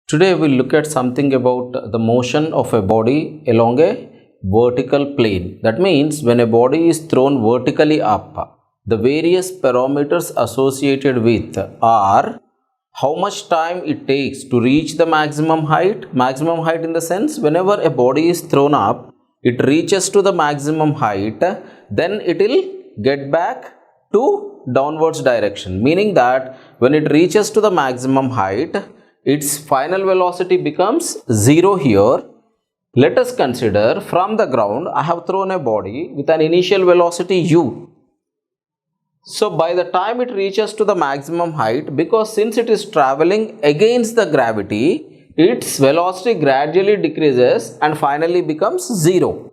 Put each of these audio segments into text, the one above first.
Today we'll look at something about the motion of a body along a vertical plane. That means when a body is thrown vertically up, the various parameters associated with are how much time it takes to reach the maximum height. Maximum height in the sense whenever a body is thrown up, it reaches to the maximum height, then it will get back to downwards direction, meaning that when it reaches to the maximum height, its final velocity becomes 0 here. Let us consider from the ground I have thrown a body with an initial velocity u. So by the time it reaches to the maximum height, because since it is traveling against the gravity, its velocity gradually decreases and finally becomes 0.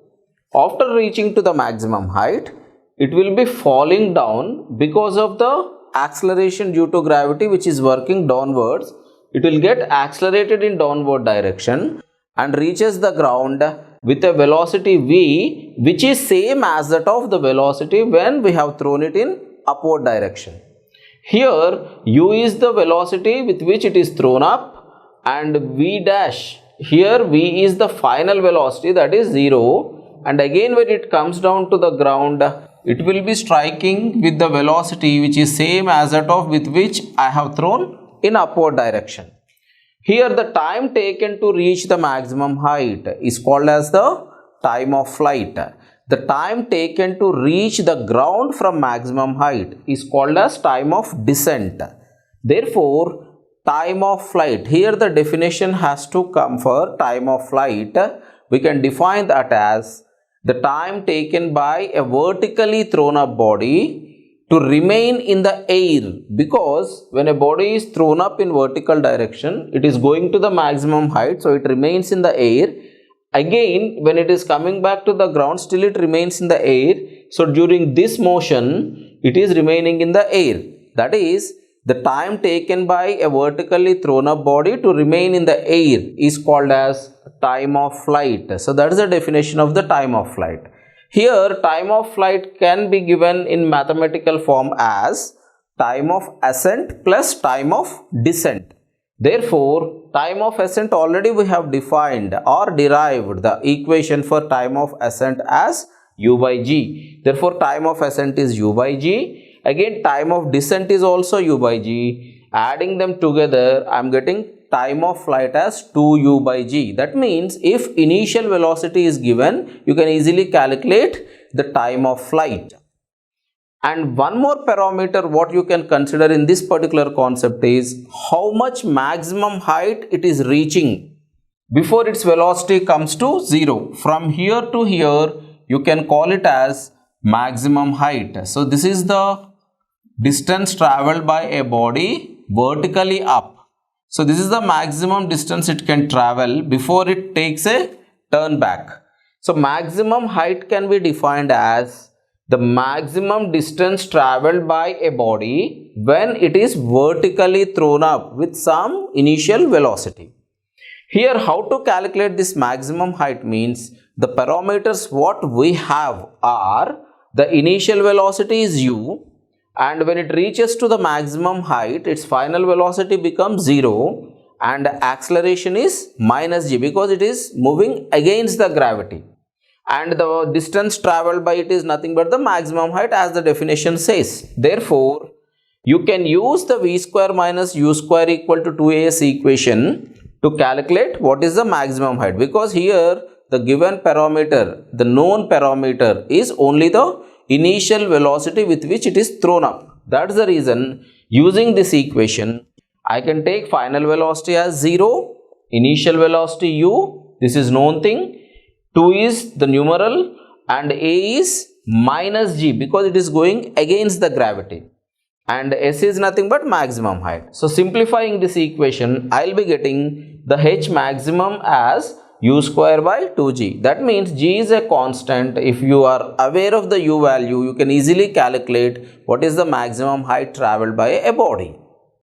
After reaching to the maximum height, it will be falling down because of the acceleration due to gravity which is working downwards. It will get accelerated in downward direction and reaches the ground with a velocity v which is same as that of the velocity when we have thrown it in upward direction. Here u is the velocity with which it is thrown up and v dash, here v is the final velocity, that is 0, and again when it comes down to the ground, it will be striking with the velocity which is same as that of with which I have thrown in upward direction. Here the time taken to reach the maximum height is called as the time of flight. The time taken to reach the ground from maximum height is called as time of descent. Therefore, time of flight, here the definition has to come for time of flight. We can define that as the time taken by a vertically thrown up body to remain in the air, because when a body is thrown up in vertical direction, it is going to the maximum height, so it remains in the air. Again, when it is coming back to the ground, still it remains in the air. So during this motion, it is remaining in the air. That is, the time taken by a vertically thrown up body to remain in the air is called as time of flight. So that is the definition of the time of flight. Here, time of flight can be given in mathematical form as time of ascent plus time of descent. Therefore, time of ascent already we have defined or derived the equation for time of ascent as u by g. Therefore, time of ascent is u by g. Again, time of descent is also u by g. Adding them together, I am getting time of flight as 2u by g. That means if initial velocity is given, you can easily calculate the time of flight. And one more parameter what you can consider in this particular concept is how much maximum height it is reaching before its velocity comes to 0. From here to here, you can call it as maximum height. So this is the distance traveled by a body vertically up. So this is the maximum distance it can travel before it takes a turn back. So maximum height can be defined as the maximum distance traveled by a body when it is vertically thrown up with some initial velocity. Here, how to calculate this maximum height means the parameters what we have are the initial velocity is u, and when it reaches to the maximum height, its final velocity becomes 0 and acceleration is minus g because it is moving against the gravity. And the distance traveled by it is nothing but the maximum height as the definition says. Therefore, you can use the v square minus u square equal to 2as equation to calculate what is the maximum height, because here the given parameter, the known parameter is only the initial velocity with which it is thrown up. That's the reason using this equation, I can take final velocity as 0, initial velocity u, this is known thing, 2 is the numeral and a is minus g because it is going against the gravity, and s is nothing but maximum height. So simplifying this equation, I will be getting the h maximum as u square by 2g. That means g is a constant. If you are aware of the u value, you can easily calculate what is the maximum height traveled by a body.